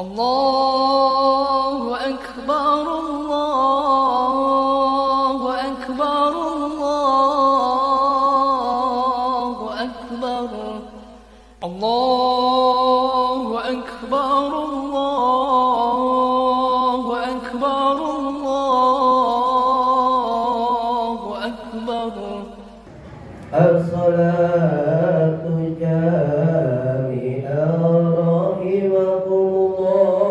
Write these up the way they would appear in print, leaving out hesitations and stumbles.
الله أكبر الله أكبر الله أكبر الله أكبر الله أكبر الله أكبر الصلاة جامعة رحمكم الله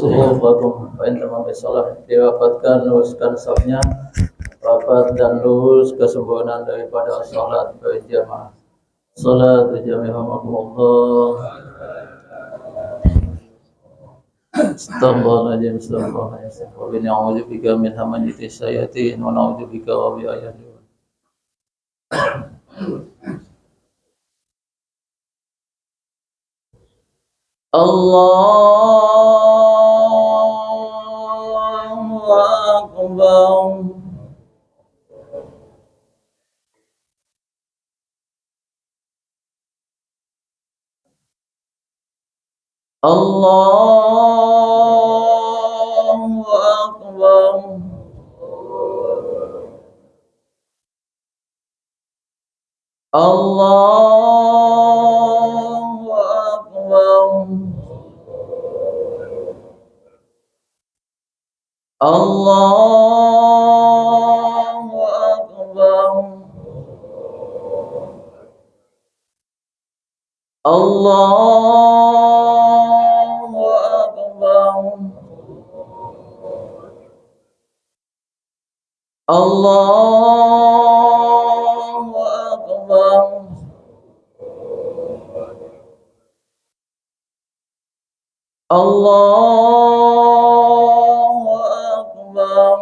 Suhufakum wa intamam salah diwafatkan luluskan sahnya wafat dan lulus kesempurnaan daripada salat berjamaah. Salat berjamaah Allah. Astaghfirullahaladzim, astaghfirullahaladzim. Wa bina a'udzubika min hamazati syayatin wa na'udzubika wa bi ayati. Allahu Akbar. Allahu Akbar. Allahu Akbar. Allahu Akbar. Allahu Akbar. Allahu Akbar. Allahu Akbar.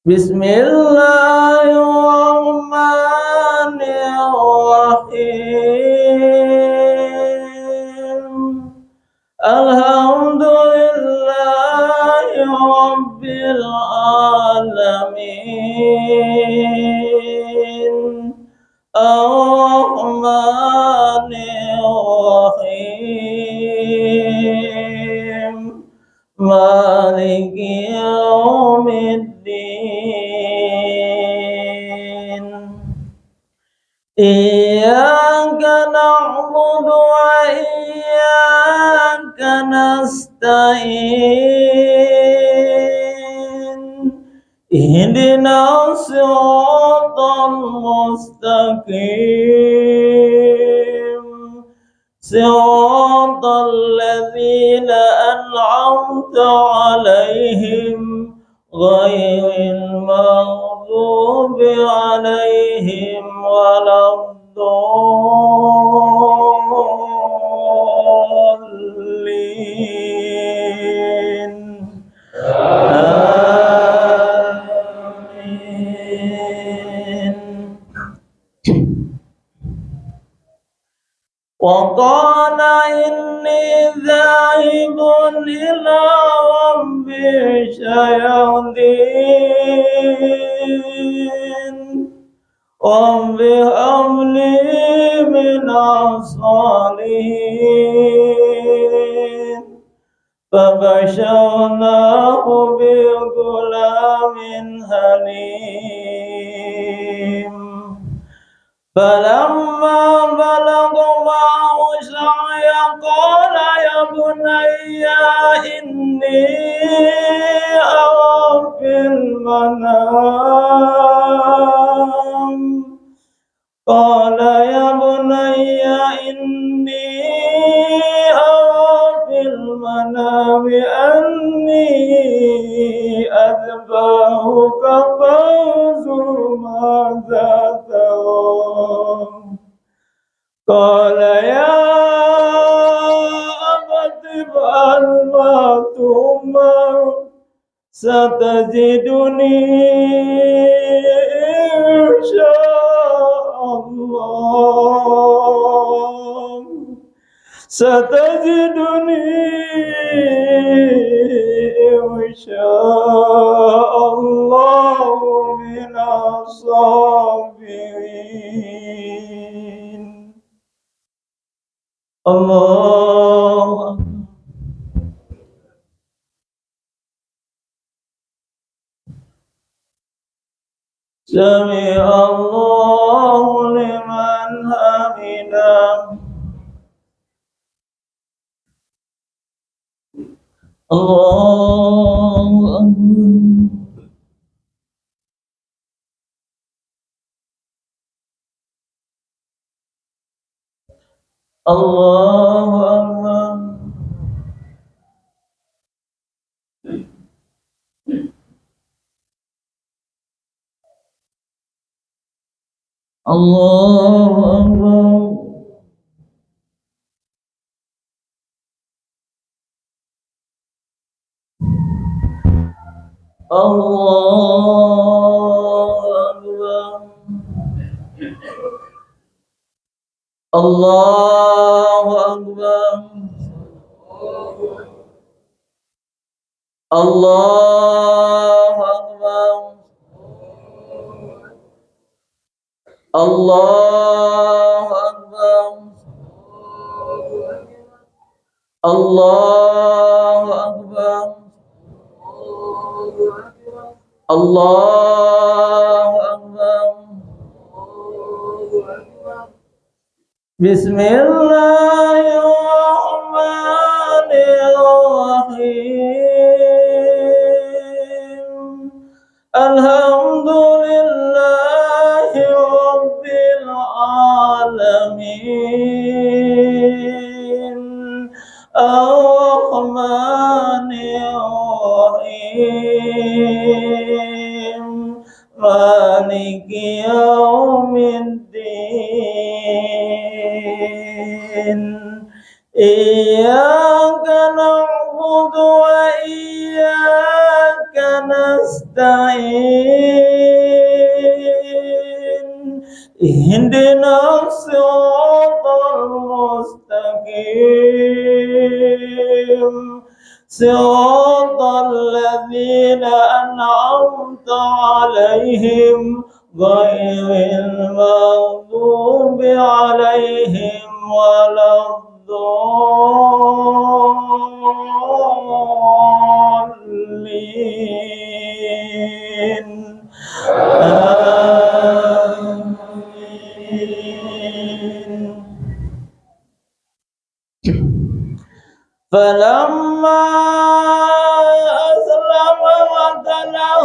Bismillahirrahmanirrahim. Alhamdulillahi Rabbil Alamin. Ar-Rahmanir-Rahim. Maliki Yawmiddin. Iyyaka na'budu wa iyyaka nasta'in. Ihdinas siratal mustaqim. صراط الذين أنعمت عليهم غير المغضوب عليهم ولا الضالين آمين. وقال إني ذاهب إلى ربي سيهدين رب هب لي من الصالحين فبشرناه بغلام حليم فلما بلغ معه السعي قال يا بني إني أرى في المنام قال يا بني إني أرى في المنام أني أذبحك فانظر ماذا ترى قال يا أبت افعل ما تؤمر ستجدني إن شاء الله إن شاء الله من الصابرين. الله سمع الله لمن حمده. الله أكبر. الله أكبر. الله أكبر. الله أكبر. الله أكبر. الله أكبر. الله أكبر. الله أكبر. الله أكبر. بسم الله الرحمن الرحيم الحمد لله رب العالمين الرحمن الرحيم مالك يوم الدين إياك نعبد وإياك نستعين اهدنا الصراط المستقيم صراط الذين أنعمت عليهم غير المغضوب عليهم ولا الضالين آمين. فلما أسلم وتله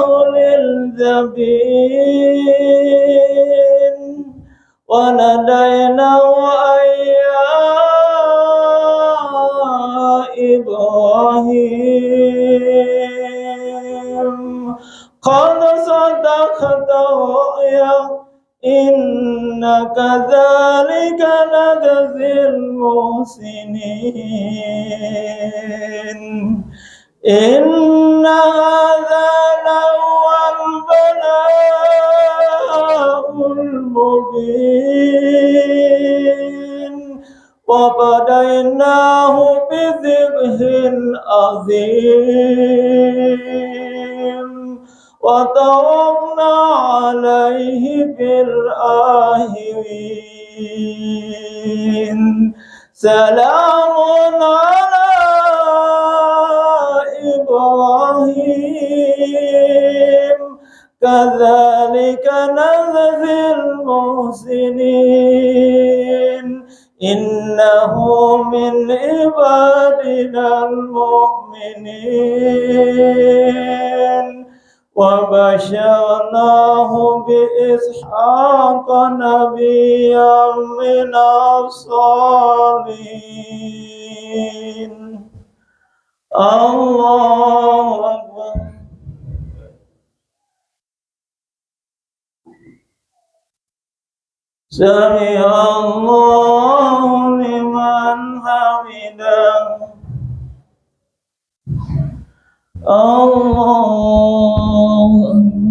للجبين وناديناه أن يا المحسنين إن هذا لهو البلاء المبين وفديناه بذبح عظيم وتركنا عليه في الآخرين سلام على إبراهيم كذلك نجزي المحسنين إنه من عبادنا المؤمنين وبشرناه بإسحاق نبيا من الصالحين الله أكبر سمع الله لمن حمده الله أكبر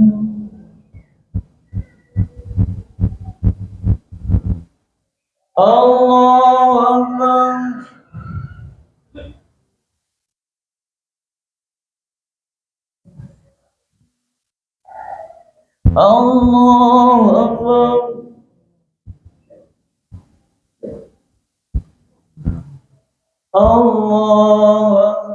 الله أكبر الله أكبر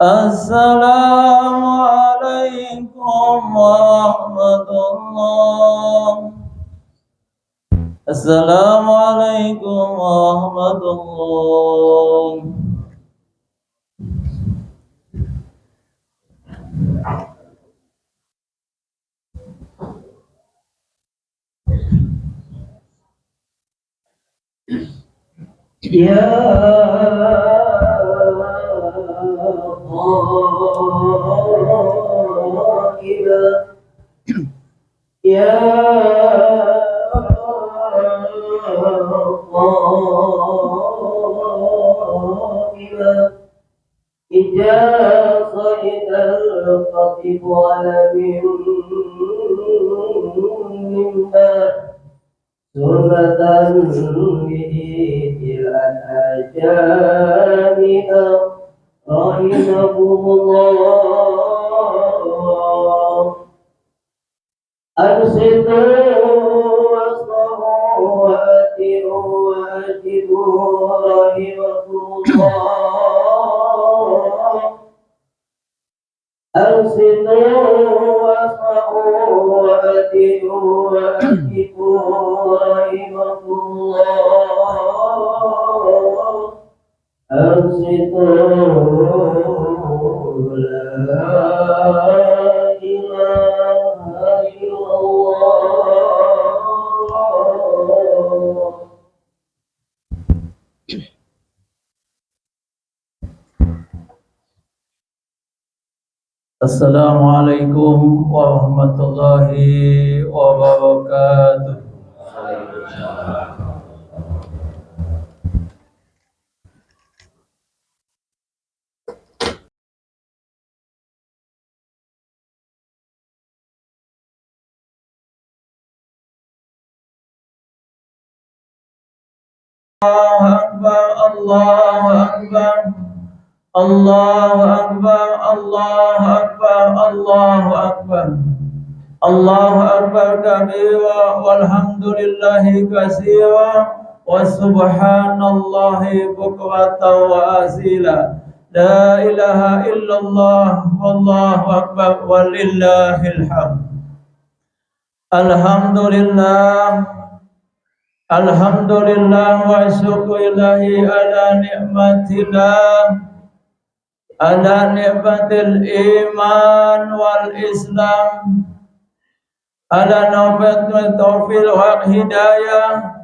السلام عليكم ورحمة الله السلام عليكم ورحمة الله صيد القطيف ولم مما سنة به الأجانب رحمهم الله أنصتوا واصبروا وأتئوا وأجبوا رحمكم الله أنصتوا واصبروا وأتئوا وأجبوا رحمكم الله أنصتوا لا إله إلا الله Assalamualaikum warahmatullahi wabarakatuh. Allahu Akbar, Allahu Akbar. Allahu Akbar, Allahu Akbar, Allahu Akbar. Allahu Akbar kabira walhamdulillahi katsira wa subhanallahi bukratan wa asila. La ilaha illallah wallahu akbar walillahil hamd. Alhamdulillah Alhamdulillah wa syukrillahi ala ni'matillah ala ni'matil iman wal islam, ala ni'matil taufiq wal hidayah,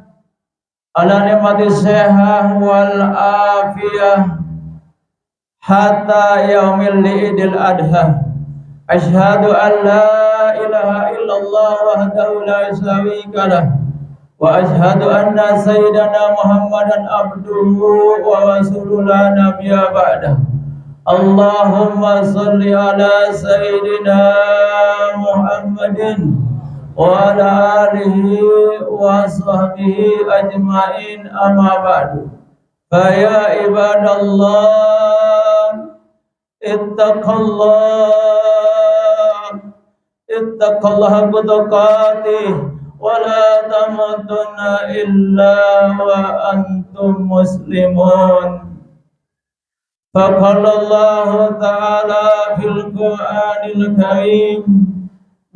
ala ni'matis sihah wal afiyah, hatta yaumil idil adha. Asyhadu an la ilaha illallah wahdahu la syarika lah, wa asyhadu anna sayyidana Muhammadan abduhu wa rasuluhu la nabiyya ba'dah. Allahumma salli ala sayyidina Muhammadin wa ala alihi wa sahbihi ajma'in, amma ba'du. Fa ya ibadallah, ittaqallaha haqqa tuqatih wa la tamutunna illa wa antum muslimun. Faqala Allah ta'ala fil Qur'anil Karim,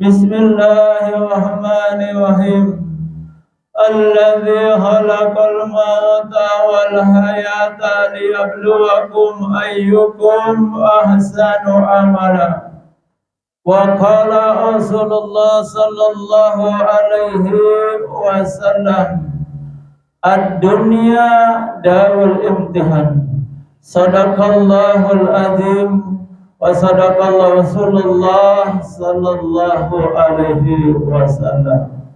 Bismillahirrahmanirrahim, alladzi khalaqal mauta wal hayata liyabluwakum ayyukum ahsanu amala. Wa qala Rasulullah sallallahu alaihi wasallam, ad-dunya darul imtihan. Sadaqallahul azim wa sadaqallahu Rasulullah sallallahu alaihi wasallam.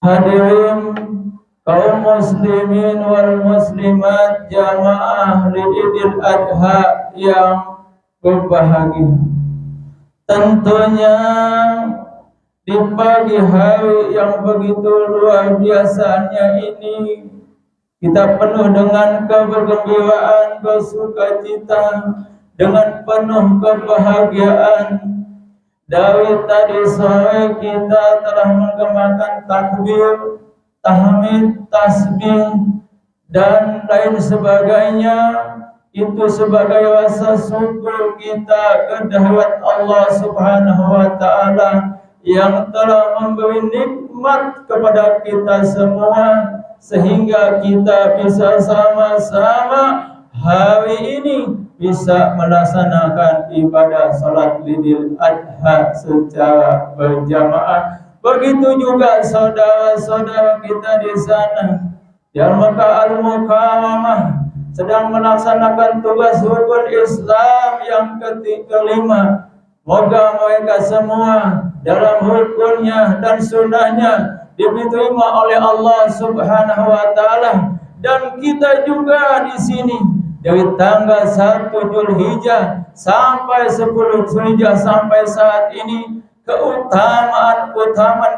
Hadirin kaum muslimin wal muslimat jamaah Idul Adha yang berbahagia. Tentunya di pagi hari yang begitu luar biasanya ini, kita penuh dengan kebergembiraan, bersukacita, dengan penuh kebahagiaan. Dari tadi sore kita telah menggemakan takbir, tahmid, tasbih, dan lain sebagainya. Itu sebagai rasa syukur kita kehadirat Allah Subhanahu wa Ta'ala yang telah memberi nikmat kepada kita semua, sehingga kita bisa sama-sama hari ini bisa melaksanakan ibadah salat Idul Adha secara berjamaah. Begitu juga saudara-saudara kita di sana di Makkah Al-Mukarramah sedang melaksanakan tugas rukun Islam yang kelima. Moga mereka semua dalam rukunnya dan sunnahnya diterima oleh Allah Subhanahu wa Ta'ala. Dan kita juga di sini dari tanggal 1 Zulhijjah sampai 10 Zulhijjah sampai saat ini, keutamaan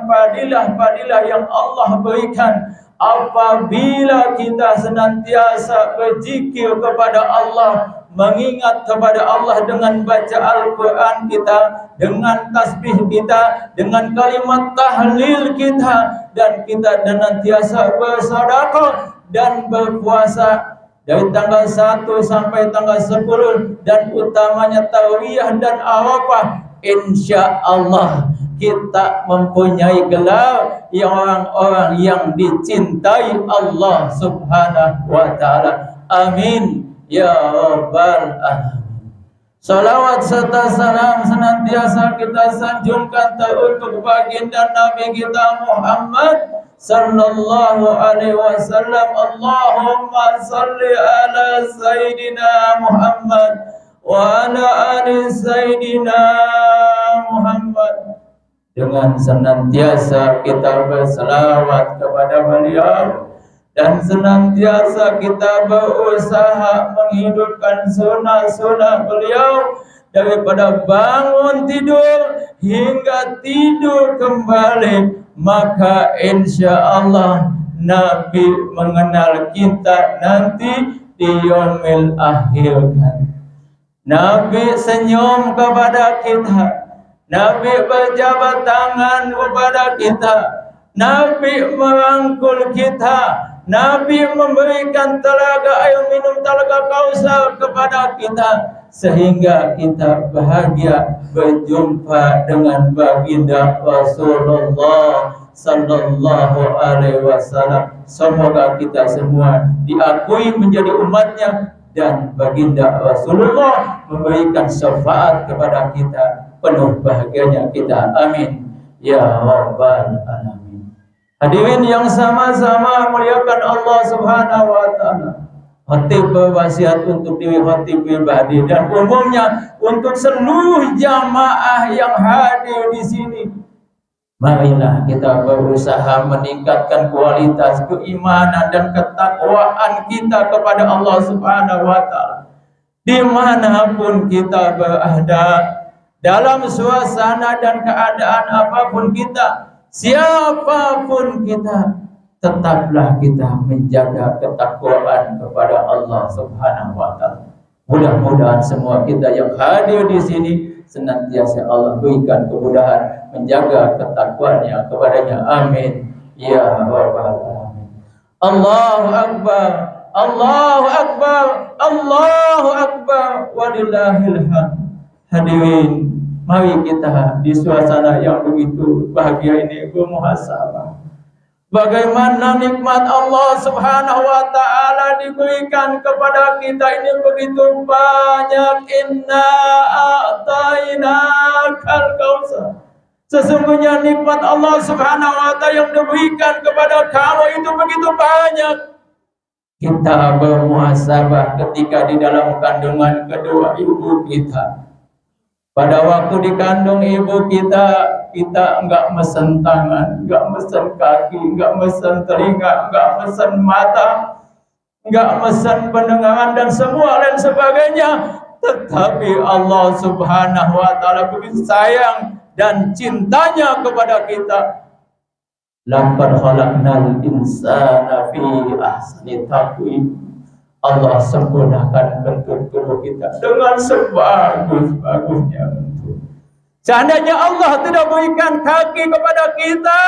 fadilah yang Allah berikan apabila kita senantiasa berzikir kepada Allah, mengingat kepada Allah dengan baca Al-Quran kita, dengan tasbih kita, dengan kalimat tahlil kita, dan kita senantiasa bersedekah dan berpuasa dari tanggal 1 sampai tanggal 10, dan utamanya Tarwiyah dan Arafah. Insya Allah kita mempunyai gelar yang orang-orang yang dicintai Allah Subhanahu wa Ta'ala. Amin ya rabbal alamin. Salawat serta salam senantiasa kita sanjungkan untuk baginda Nabi kita Muhammad sallallahu alaihi wasallam. Allahumma salli ala Sayyidina Muhammad wa ala ali Sayyidina Muhammad. Dengan senantiasa kita berselawat kepada beliau dan senantiasa kita berusaha menghidupkan sunnah-sunnah beliau daripada bangun tidur hingga tidur kembali, maka insya Allah Nabi mengenal kita nanti di yaumil akhir. Nabi senyum kepada kita, Nabi berjabat tangan kepada kita, Nabi merangkul kita, Nabi memberikan telaga air minum telaga Kausar kepada kita, sehingga kita bahagia berjumpa dengan baginda Rasulullah sallallahu alaihi wasallam. Semoga kita semua diakui menjadi umatnya dan baginda Rasulullah memberikan syafaat kepada kita, penuh bahagianya kita. Amin ya rabbal alamin. Hadirin yang sama-sama muliakan Allah Subhanahu wa taala. Khatib berwasiat untuk diri khatib pribadi dan umumnya untuk seluruh jamaah yang hadir di sini. Marilah kita berusaha meningkatkan kualitas keimanan dan ketakwaan kita kepada Allah Subhanahu wa taala. Dimanapun kita berada, dalam suasana dan keadaan apapun kita, siapapun kita, tetaplah kita menjaga ketakwaan kepada Allah Subhanahu wa taala. Mudah-mudahan semua kita yang hadir di sini senantiasa Allah berikan kemudahan menjaga ketakwaan-Nya kepadanya. Amin ya rabbal alamin. Allahu akbar, Allahu akbar, Allahu akbar, walillahil hamd. Hadirin, mari kita di suasana yang begitu bahagia ini bermuhasabah. Bagaimana nikmat Allah Subhanahu wa taala diberikan kepada kita ini begitu banyak. Inna a'tainakal kautsar. Sesungguhnya nikmat Allah Subhanahu wa taala yang diberikan kepada kamu itu begitu banyak. Kita bermuhasabah ketika di dalam kandungan kedua ibu kita. Pada waktu dikandung ibu kita enggak mesen tangan, enggak mesen kaki, enggak mesen telinga, enggak mesen mata, enggak mesen pendengaran dan semua lain sebagainya. Tetapi Allah Subhanahu wa taala begitu sayang dan cintanya kepada kita. Laqad khalaqnal insana fi ahsani taqwim. Allah sempurnakan bentuk tubuh kita dengan sebagus-bagusnya bentuk. Seandainya Allah tidak berikan kaki kepada kita,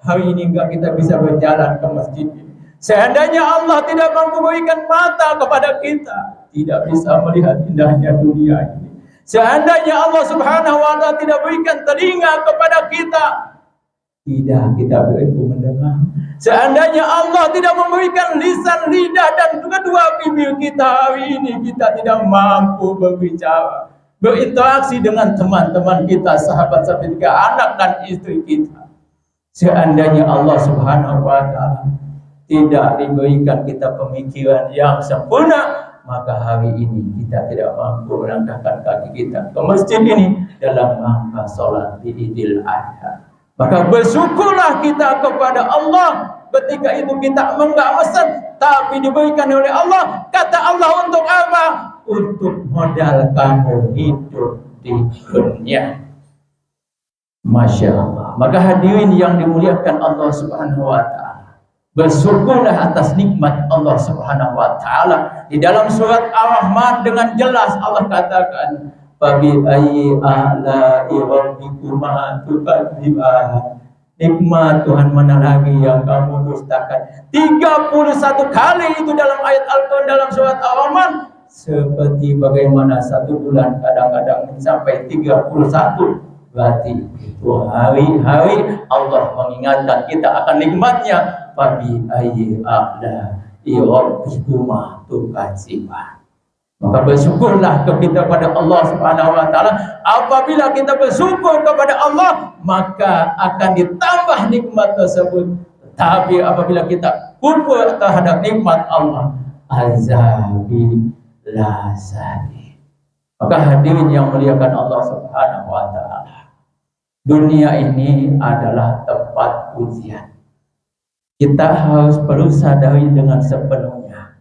hari ini enggak kita bisa berjalan ke masjid ini. Seandainya Allah tidak memberikan mata kepada kita, tidak bisa melihat indahnya dunia ini. Seandainya Allah Subhanahu wa taala tidak berikan telinga kepada kita, tidak kita berilmu mendengar. Seandainya Allah tidak memberikan lisan, lidah dan kedua bibir kita, hari ini kita tidak mampu berbicara, berinteraksi dengan teman-teman kita, sahabat-sahabat kita, anak dan istri kita. Seandainya Allah Subhanahu wa taala tidak diberikan kita pemikiran yang sempurna, maka hari ini kita tidak mampu melangkahkan kaki kita ke masjid ini dalam rangka sholat Idul Adha. Maka bersyukurlah kita kepada Allah ketika itu kita enggak mesen, tapi diberikan oleh Allah. Kata Allah untuk apa? Untuk modal kamu hidup di dunia. Masya Allah. Maka hadirin yang dimuliakan Allah Subhanahu wa taala, bersyukurlah atas nikmat Allah Subhanahu wa taala. Di dalam surat Ar-Rahman dengan jelas Allah katakan, Fabi ayyi a'la'i rabbikuma tukadziban. Nikmat Tuhan mana lagi yang kamu dustakan? 31 kali itu dalam ayat Al-Quran dalam surat Ar-Rahman. Seperti bagaimana satu bulan kadang-kadang sampai 31. Berarti itu hari-hari Allah mengingatkan kita akan nikmatnya. Fabi ayyi a'la'i rabbikuma tukadziban. Maka bersyukurlah kita kepada Allah Subhanahu wa taala. Apabila kita bersyukur kepada Allah, maka akan ditambah nikmat tersebut. Tapi apabila kita kufur terhadap nikmat Allah, azabi la sadi. Maka hadirin yang muliakan Allah Subhanahu wa taala, dunia ini adalah tempat ujian. Kita harus perlu sadari dengan sepenuhnya.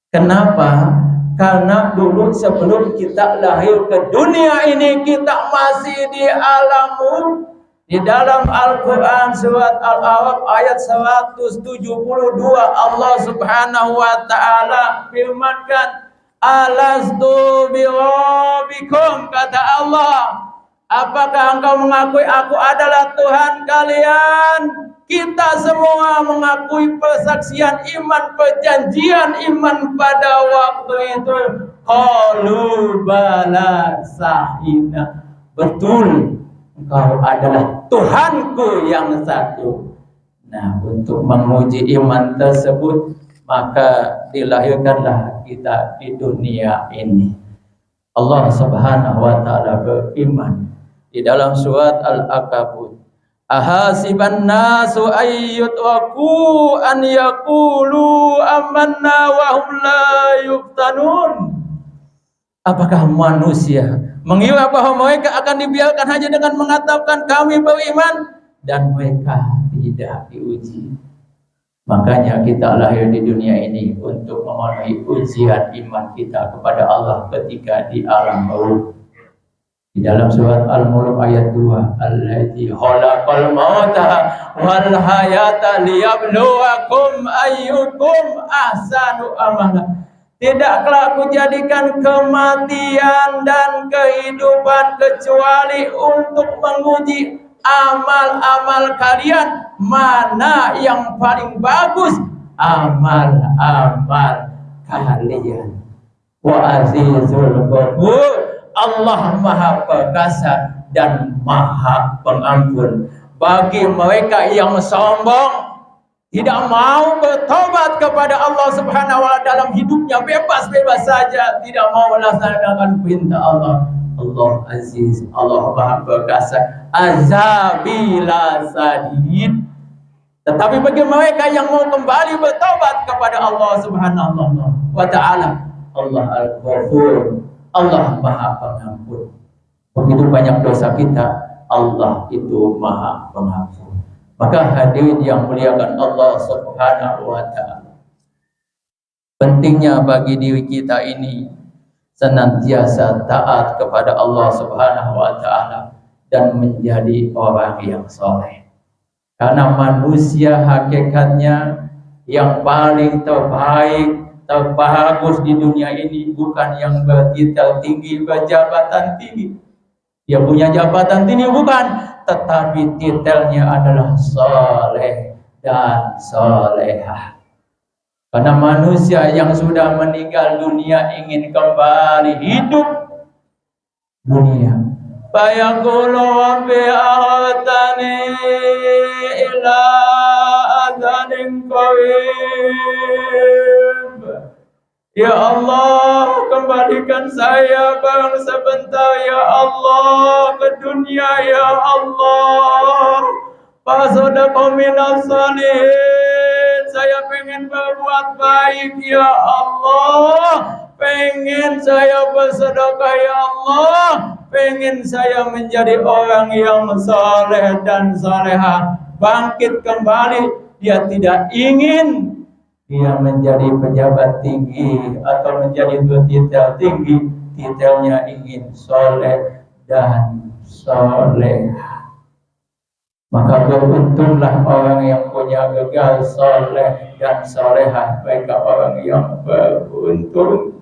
Kenapa? Karena dulu sebelum kita lahir ke dunia ini, kita masih di alamul. Di dalam Al-Quran surat Al-A'raf ayat 172 Allah Subhanahu wa ta'ala firmankan, Alastu birabbikum, kata Allah, apakah engkau mengakui aku adalah Tuhan kalian? Kita semua mengakui persaksian iman, perjanjian iman pada waktu itu. Qalu bala sahina. Betul, engkau adalah Tuhanku yang satu. Nah, untuk menguji iman tersebut, maka dilahirkanlah kita di dunia ini. Allah Subhanahu wa taala berfirman di dalam surat Al-Ankabut, ahasiban nasu ayyutraku an yaqulu amanna wa hum la yuftanun. Apakah manusia mengira bahwa mereka akan dibiarkan hanya dengan mengatakan kami beriman dan mereka tidak diuji? Makanya kita lahir di dunia ini untuk memenuhi ujian iman kita kepada Allah ketika di alam maut. Di dalam surat Al-Mulk ayat 2, Allazi khalaqal mauta wal hayata liyabluwakum ayyukum ahsanu amala. Tidaklah aku jadikan kematian dan kehidupan kecuali untuk menguji amal-amal kalian, mana yang paling bagus amal-amal kalian. Wa azizul ghafur, Allah Maha Perkasa dan Maha Pengampun. Bagi mereka yang sombong, tidak mau bertobat kepada Allah Subhanahu wa taala dalam hidupnya, bebas-bebas saja, tidak mau melaksanakan perintah Allah. Allah Aziz, Allah Maha Perkasa, azabila sadid. Tetapi bagi mereka yang mau kembali bertobat kepada Allah Subhanahu wa taala, Allah Al-Ghafur, Allah Maha Pengampun. Begitu banyak dosa kita, Allah itu Maha Pengampun. Maka hadirin yang muliakan Allah Subhanahu wa taala, pentingnya bagi diri kita ini senantiasa taat kepada Allah Subhanahu wa taala dan menjadi orang yang soleh. Karena manusia hakikatnya yang paling terbaik, terbagus di dunia ini bukan yang bertitel tinggi, berjabatan tinggi. Dia punya jabatan tinggi bukan, tetapi titelnya adalah soleh dan solehah. Karena manusia yang sudah meninggal dunia ingin kembali hidup dunia. Fayaqulu rabbi ahtani ila adzanin qarib. Ya Allah, kembalikan saya bang sebentar ya Allah ke dunia ya Allah. Fasodaqo minas salihin, saya pengen berbuat baik ya Allah, pengen saya bersedekah ya Allah, pengen saya menjadi orang yang saleh dan salehah, bangkit kembali. Dia tidak ingin dia menjadi pejabat tinggi atau menjadi bertitel tinggi, titelnya ingin soleh dan solehah. Maka beruntunglah orang yang punya gegar soleh dan solehah, mereka orang yang beruntung.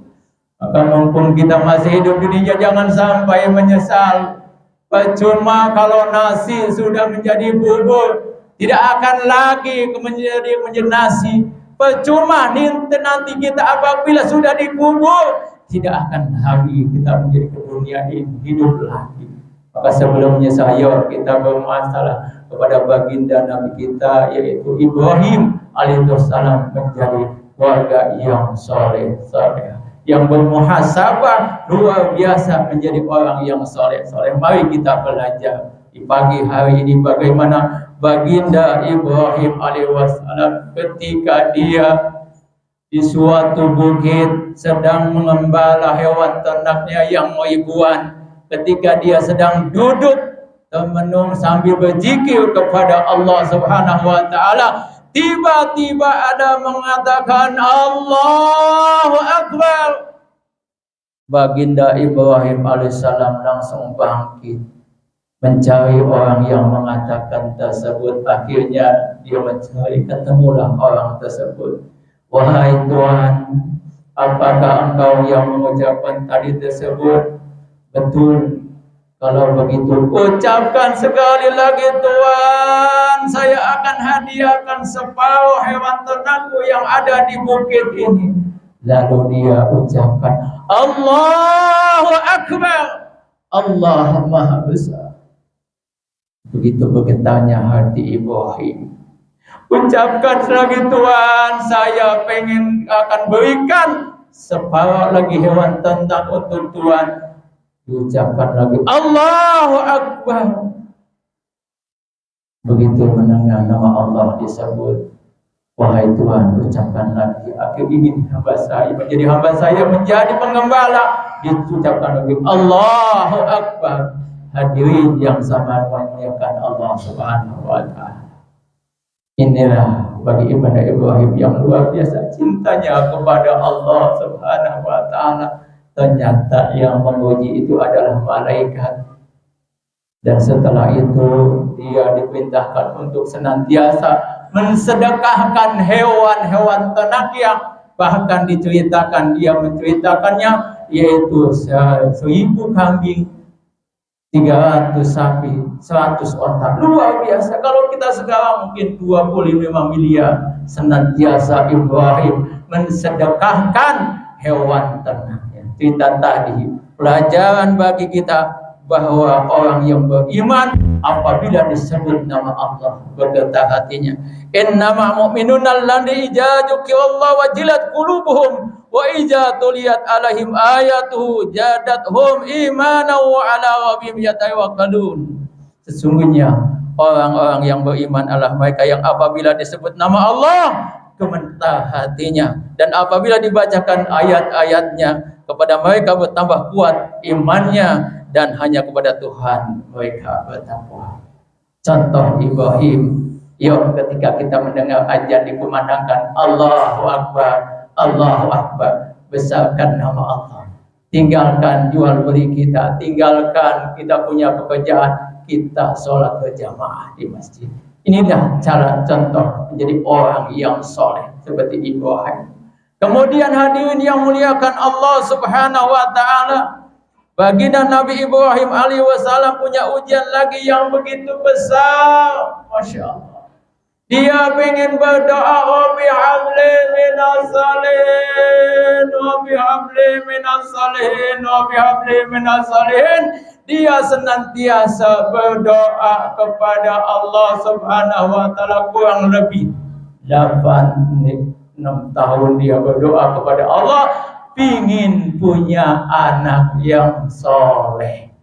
Maka mumpung kita masih hidup di dunia, jangan sampai menyesal. Percuma kalau nasi sudah menjadi bubur, tidak akan lagi menjadi nasi. Percuma nanti kita apabila sudah dikubur, tidak akan lagi kita menjadi ke dunia ini hidup lagi. Maka sebelumnya kita bermasalah kepada baginda Nabi kita, yaitu Ibrahim alaihissalam, menjadi warga yang soleh, yang bermuhasabah luar biasa, menjadi orang yang soleh. Mari kita belajar di pagi hari ini bagaimana baginda Ibrahim alaihissalam ketika dia di suatu bukit sedang mengembala hewan ternaknya yang ribuan. Ketika dia sedang duduk termenung sambil berzikir kepada Allah Subhanahu wa taala, tiba-tiba ada mengatakan Allahu Akbar. Baginda Ibrahim alaihissalam langsung bangkit mencari orang yang mengatakan tersebut. Akhirnya dia mencari, ketemulah orang tersebut. Wahai Tuhan, apakah engkau yang mengucapkan tadi tersebut? Betul. Kalau begitu, ucapkan sekali lagi, Tuhan, saya akan hadiahkan separuh hewan ternakku yang ada di bukit ini. Lalu dia ucapkan Allahu Akbar, Allah Maha Besar. Begitu bergetarnya hati Ibrahim. Ucapkan lagi, Tuhan, saya pengen akan berikan separuh lagi hewan ternak untuk Tuhan. Diucapkan lagi, Allahu Akbar. Begitu mendengar nama Allah disebut, wahai Tuhan, ucapkan lagi, aku ingin hamba saya menjadi hamba saya, menjadi pengembala. Diucapkan lagi, Allahu Akbar. Hadirin yang sama memuliakan Allah Subhanahu wa Ta'ala. Inilah bagi ibadah Ibrahim yang luar biasa cintanya kepada Allah Subhanahu wa Ta'ala. Ternyata yang menguji itu adalah malaikat. Dan setelah itu dia diperintahkan untuk senantiasa mensedekahkan hewan-hewan ternak yang bahkan diceritakan, dia menceritakannya, yaitu 1000 kambing, 300 sapi, 100 onta. Luar biasa. Kalau kita sekarang mungkin 25 miliar. Senantiasa Ibrahim mensedekahkan hewan ternaknya. Cerita tadi pelajaran bagi kita bahwa orang yang beriman apabila disebut nama Allah bergetar hatinya. Innamal mu'minuna alladziina idza dzukirallahu wajilat qulubuhum wa idza tuliyat alaihim ayatuhu zadatuhum imanan wa ala rabbihim yatawakkalun. Sesungguhnya orang-orang yang beriman adalah mereka yang apabila disebut nama Allah gemetar hatinya, dan apabila dibacakan ayat-ayatnya kepada mereka bertambah kuat imannya, dan hanya kepada Tuhan mereka bertakwa. Contoh Ibrahim, yuk ketika kita mendengar azan dikumandangkan Allahu Akbar, Allahu Akbar, besarkan nama Allah. Tinggalkan jual beli kita, tinggalkan kita punya pekerjaan, kita sholat berjamaah di masjid. Inilah cara contoh menjadi orang yang soleh seperti Ibrahim. Kemudian hadirin yang muliakan Allah Subhanahu wa Ta'ala, baginda Nabi Ibrahim alaihi wasallam punya ujian lagi yang begitu besar. Masya Allah. Dia pengen berdoa, Rabbi habli minas salihin, Rabbi habli minas salihin, Rabbi habli minas salihin. Dia senantiasa berdoa kepada Allah Subhanahu wa Ta'ala, kurang lebih 6 tahun dia berdoa kepada Allah, pingin punya anak yang soleh.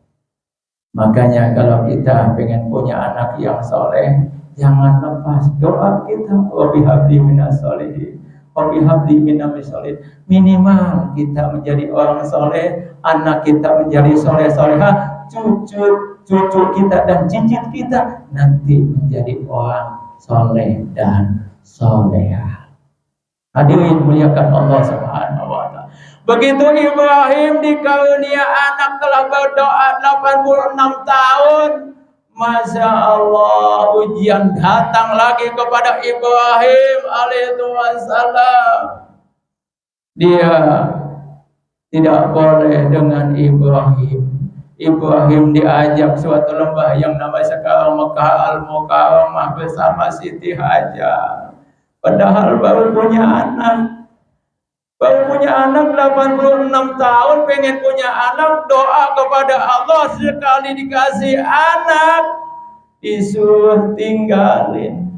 Makanya kalau kita pengen punya anak yang soleh, jangan lepas doa kita. Rabbi habli minas solihin, Rabbi habli minas solihin. Minimal kita menjadi orang soleh, anak kita menjadi soleh-solehah, cucu kita dan cicit kita nanti menjadi orang soleh dan solehah. Hadirin muliakan Allah Subhanahu wa Ta'ala. Begitu Ibrahim dikarunia anak telah berdoa 86 tahun. Masya Allah, ujian datang lagi kepada Ibrahim alaihissalam. Dia tidak boleh dengan Ibrahim. Ibrahim diajak suatu lembah yang namanya sekarang Mekah Al-Mukarramah bersama Siti Hajar. Padahal baru punya anak. Baru punya anak 86 tahun, pengen punya anak, doa kepada Allah, sekali dikasih anak disuruh tinggalin.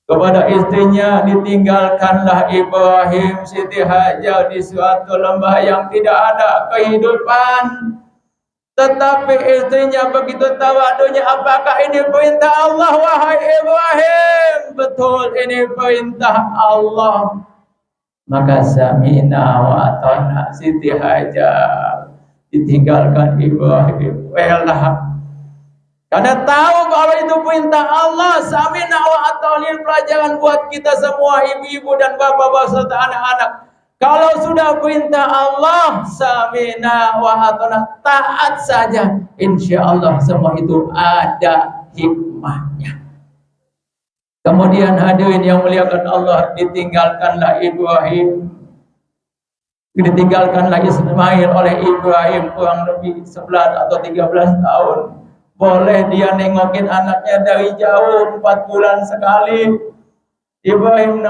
Kepada istrinya ditinggalkanlah Ibrahim Siti Hajar di suatu lembah yang tidak ada kehidupan. Tetapi istrinya begitu tawadunya, apakah ini perintah Allah wahai Ibrahim? Betul, ini perintah Allah. Maka sami'na wa ata'na, Siti Hajar ditinggalkan Ibrahim, rela. Karena tahu kalau itu perintah Allah. Sami'na wa ata'na, pelajaran buat kita semua, ibu-ibu dan bapak-bapak serta anak-anak. Kalau sudah perintah Allah, sami'na wa ata'na, taat saja. Insya Allah semua itu ada hikmahnya. Kemudian hadirin yang muliakan Allah, ditinggalkanlah Ibrahim, ditinggalkanlah Ismail oleh Ibrahim kurang lebih 11 atau 13 tahun. Boleh dia nengokin anaknya dari jauh 4 bulan sekali. Ibrahim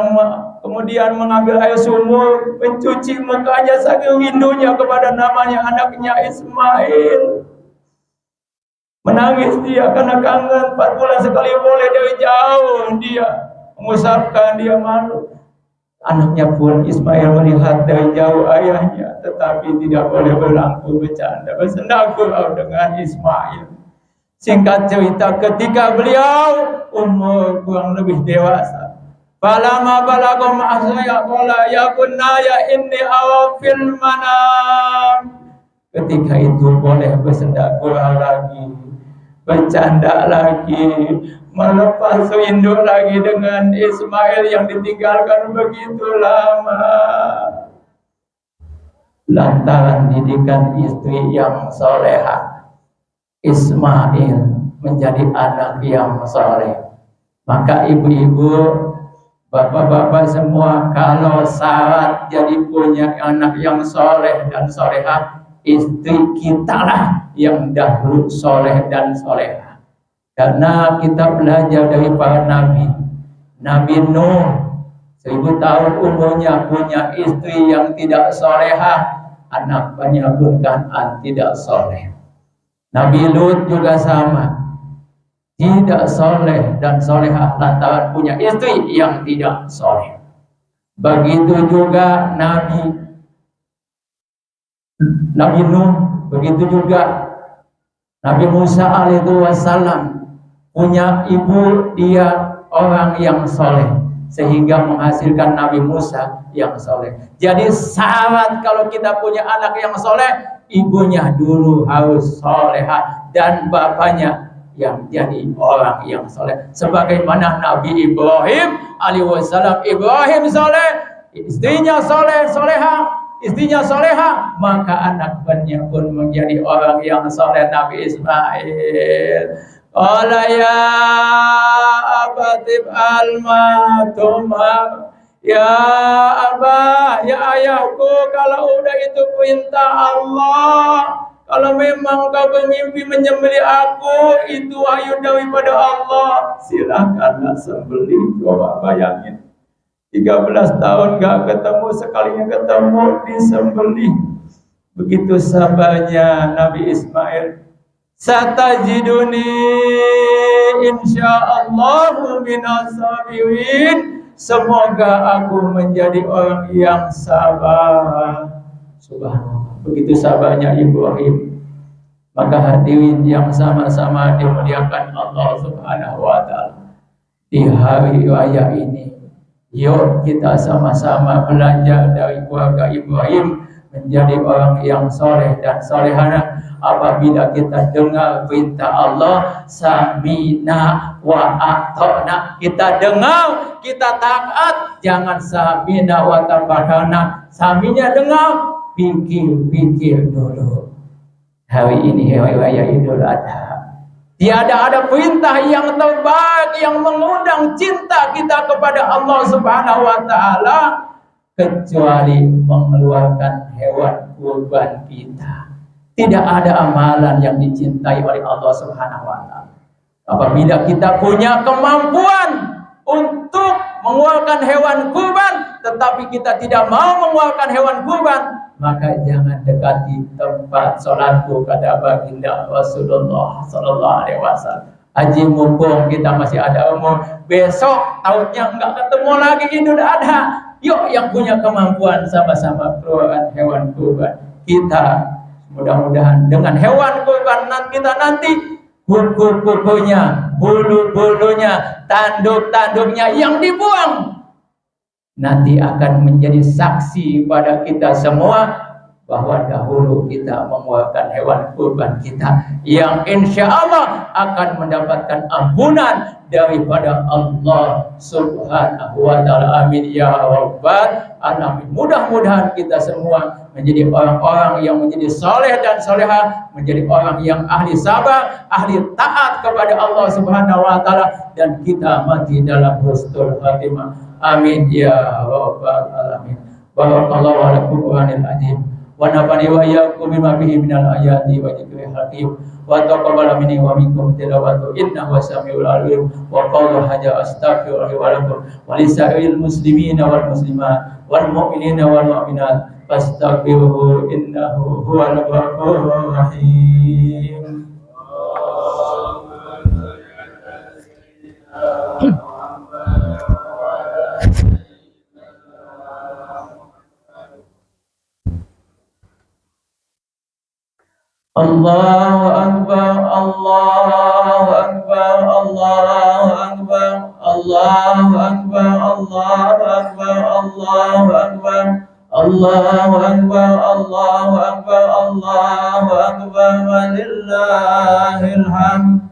kemudian mengambil air sumur, mencuci mukanya saking rindunya kepada namanya anaknya Ismail. Menangis dia karena kangen. 4 bulan sekali boleh dari jauh dia mengusapkan, dia malu. Anaknya pun Ismail melihat dari jauh ayahnya, tetapi tidak boleh berlaku bercanda bersendaku dengan Ismail. Singkat cerita, ketika beliau umur kurang lebih dewasa, Falama balagha ma'asya qala ya bunayya inni ara fil manam. Ketika itu boleh bersendakura lagi, bercanda lagi, melepas rindu lagi dengan Ismail yang ditinggalkan begitu lama. Lantaran didikan istri yang solehah, Ismail menjadi anak yang soleh. Maka ibu-ibu, bapak-bapak semua, kalau syarat jadi punya anak yang soleh dan solehah, istri kita lah yang dahulu soleh dan solehah. Karena kita belajar dari para nabi. Nabi Nuh 1000 tahun umurnya punya istri yang tidak solehah, anaknya pun Kan'an tidak soleh. Nabi Lut juga sama, tidak soleh dan solehah lantaran punya istri yang tidak soleh. Begitu juga Nabi Nuh, begitu juga Nabi Musa alaihissalam punya ibu dia orang yang soleh sehingga menghasilkan Nabi Musa yang soleh. Jadi syarat kalau kita punya anak yang soleh, ibunya dulu harus solehah dan bapaknya yang jadi orang yang soleh. Sebagaimana Nabi Ibrahim alaihissalam, Ibrahim soleh, istrinya istrinya soleha, maka anaknya pun menjadi orang yang soleh. Nabi Ismail, qala ya abatib almatumha, ya abah, ya ayahku, kalau udah itu perintah Allah, kalau memang kau bermimpi menyembelih aku, itu wahyu daripada Allah, silakanlah sembelih. Coba bayangin, 13 tahun gak ketemu, sekalinya ketemu disembelih. Begitu sabarnya Nabi Ismail. Satajiduni insyaallahu minas sabirin. Semoga aku menjadi orang yang sabar. Subhanallah. Begitu sabarnya Ibrahim. Maka hadirin yang sama-sama dimuliakan Allah Subhanahu wa taala, di hari raya ini, yuk kita sama-sama belajar dari keluarga Ibrahim menjadi orang yang soleh dan solehana. Apabila kita dengar perintah Allah, samina wa ata'na, kita dengar, kita taat. Jangan samina wa tabakana, saminya dengar, pikir-pikir dulu. Hari ini hari raya Idul Adha, tiada ada perintah yang terbaik yang mengundang cinta kita kepada Allah Subhanahu wa taala kecuali mengeluarkan hewan kurban kita. Tidak ada amalan yang dicintai oleh Allah Subhanahu wa taala. Apabila kita punya kemampuan untuk mengeluarkan hewan kurban, tetapi kita tidak mau mengeluarkan hewan kurban, maka jangan dekati tempat sholatku, kata baginda Rasulullah sallallahu alaihi wasallam. Haji, mumpung kita masih ada umur, besok tahunnya enggak ketemu lagi Idul Adha, yuk yang punya kemampuan sama-sama keluarkan hewan kurban kita. Mudah-mudahan dengan hewan kurban kita nanti, kuku-kukunya, bulu-bulunya, tanduk-tanduknya yang dibuang nanti akan menjadi saksi pada kita semua bahwa dahulu kita mengeluarkan hewan kurban kita yang insya Allah akan mendapatkan ampunan daripada Allah Subhanahu wa ta'ala. Amin ya rabbal alamin. Mudah-mudahan kita semua menjadi orang-orang yang menjadi soleh dan solehah, menjadi orang yang ahli sabar, ahli taat kepada Allah Subhanahu wa ta'ala, dan kita mati dalam husnul khatimah. Amin ya rabbal alamin. Barakallahu lakum wa anil azim. Wa nafani wa iyyakum bima fihi minal ayati wa dzikril hakim. Wa taqabbal minni wa minkum tilawatu innahu wasamiul alim. Wa qawlu haja astaghfirullah wa lakum wa lisa'il muslimina wal muslimat wal mu'minina wal mu'minat fastaghfiruhu innahu huwal ghafurur rahim. Allahu Akbar, Allahu Akbar, Allahu Akbar, Allahu Akbar, Allahu Akbar, Allahu Akbar, Allahu Akbar, Allahu Akbar, Allahu Akbar, walillahil hamd.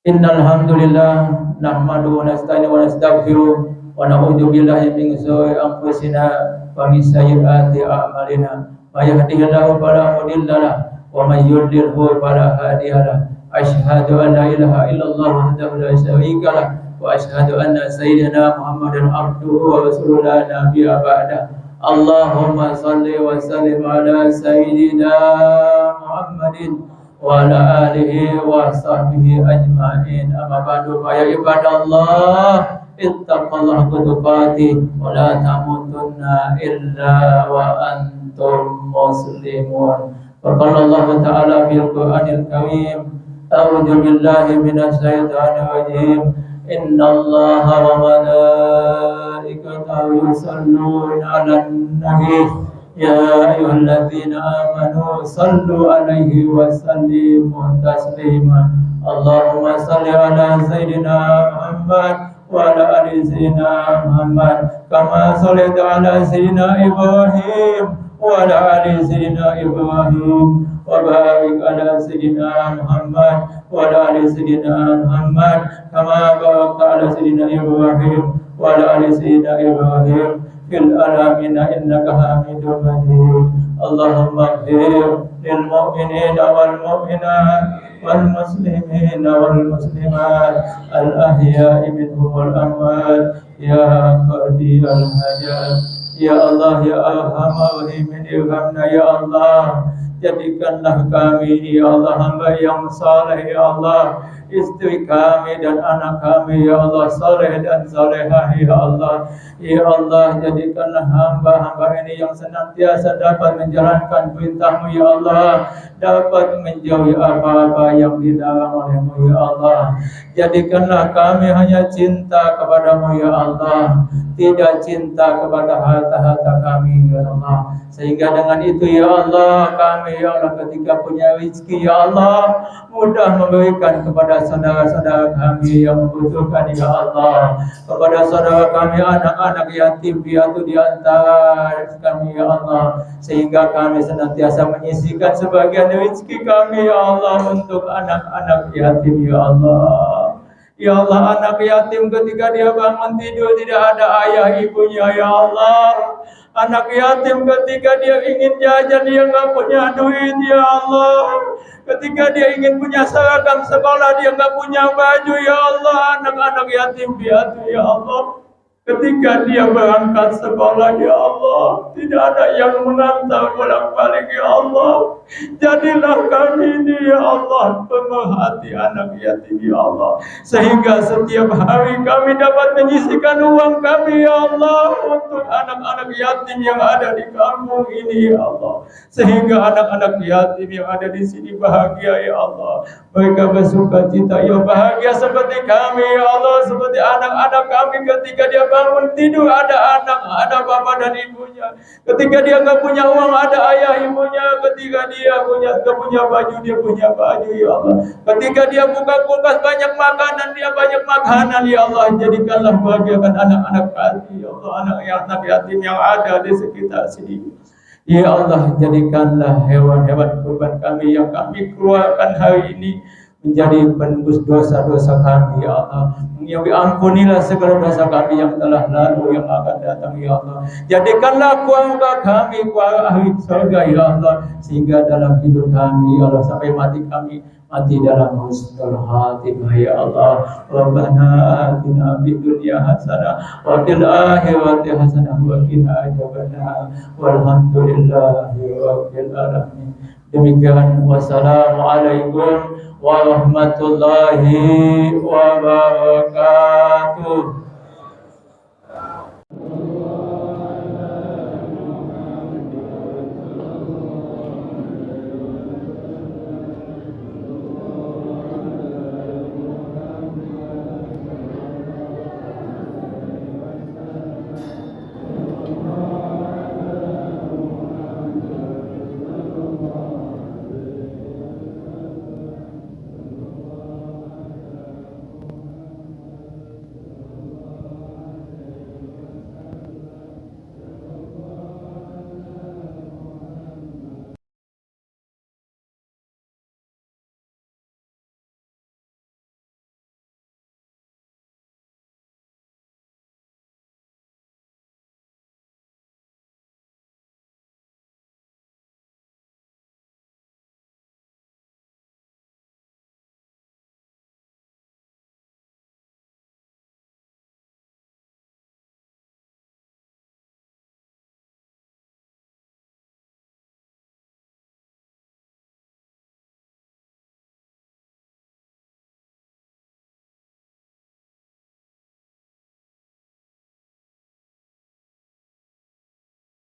Innal hamdalillah nahmaduhu wa nasta'inuhu wa nastaghfiruh wa na'udzu billahi min syururi anfusina wa min sayyiati a'malina. May yahdihillahu fala mudilla lahu wa may yudlilhu fala hadiya lahu. Asyhadu an la ilaha illallah wahdahu la syarika lahu wa asyhadu anna sayyidina Muhammadan abduhu wa rasuluhu la nabiyya ba'da. Allahumma salli wa sallim ala sayyidina Muhammadin wa ala alihi wa sahbihi ajma'in. Amma ba'du, fa ya ibadallah ittaqullaha haqqa tuqatih wa la tamutunna illa wa antum muslimun. Wa qala Allah ta'ala fil Qur'anil Karim, a'udzu billahi minasy syaithanir rajim. Innallaha wa malaikatahu yusholluna 'alan nabi ya ayyuhalladzina amanu sallu 'alaihi wa sallimu taslima. Allahumma salli ala sayyidina Muhammad wa ala ali sayyidina Muhammad kama shallaita ala sayyidina Ibrahim wa ala ali sayyidina Ibrahim wa barik ala sayyidina Muhammad wa ala ali sayyidina Muhammad kama barakta ala sayyidina Ibrahim wa ala ali sayyidina Ibrahim fil alamin innaka Hamidum Majid. Allahumma ighfir lil mu'minina wal mu'minat wal muslimina wal muslimat al ahya'i minhum wal amwat ya qadiyal hajat. Ya Allah, ya Arhamar Rahimin, irhamna ya Allah. Jadikanlah kami ya Allah hamba yang saleh ya Allah, istri kami dan anak kami ya Allah saleh dan salehah ya Allah. Ya Allah, jadikanlah hamba-hamba ini yang senantiasa dapat menjalankan perintah-Mu ya Allah, dapat menjauhi apa-apa yang dilarang oleh-Mu ya Allah. Jadikanlah kami hanya cinta kepada-Mu ya Allah, tidak cinta kepada harta-harta kami ya Allah. Sehingga dengan itu ya Allah, kami ya Allah ketika punya rezeki ya Allah, mudah memberikan kepada saudara-saudara kami yang membutuhkan ya Allah, kepada saudara kami anak-anak yatim piatu di antara kami ya Allah, sehingga kami senantiasa menyisihkan sebagian rezeki kami ya Allah untuk anak-anak yatim ya Allah. Ya Allah, anak yatim ketika dia bangun tidur tidak ada ayah ibunya ya Allah. Anak yatim ketika dia ingin jajan dia nggak punya duit ya Allah. Ketika dia ingin punya seragam sekolah dia nggak punya baju ya Allah. Anak-anak yatim piatu ya Allah, ketika dia berangkat sekolah ya Allah, tidak ada yang mengantar bolak-balik ya Allah. Jadilah kami ini ya Allah pemerhati anak yatim ya Allah, sehingga setiap hari kami dapat menyisihkan uang kami ya Allah untuk anak-anak yatim yang ada di kampung ini ya Allah, sehingga anak-anak yatim yang ada di sini bahagia ya Allah. Mereka bersuka cita ya bahagia seperti kami ya Allah, seperti anak-anak kami ketika dia bangun tidur ada anak, ada bapak dan ibunya. Ketika dia nggak punya uang ada ayah ibunya. Ketika dia nggak punya baju dia punya baju ya Allah. Ketika dia buka kulkas banyak makanan dia banyak makanan ya Allah. Jadikanlah bahagiakan anak-anak kami ya Allah, anak yatim yang ada di sekitar sini. Ya Allah, jadikanlah hewan-hewan kurban kami yang kami keluarkan hari ini menjadi penebus dosa-dosa kami ya Allah. Ya ampunilah segala dosa kami yang telah lalu yang akan datang ya Allah. Jadikanlah keluarga kami keluarga ahli surga ya Allah, sehingga dalam hidup kami ya Allah sampai mati kami mati dalam husnul khatimah ya Allah. Rabbana atina fid dunya hasanah wa fil akhirati hasanah wa qina adzabannar. Walhamdulillahi rabbil alamin. Demikian, wassalamualaikum warahmatullahi wabarakatuh.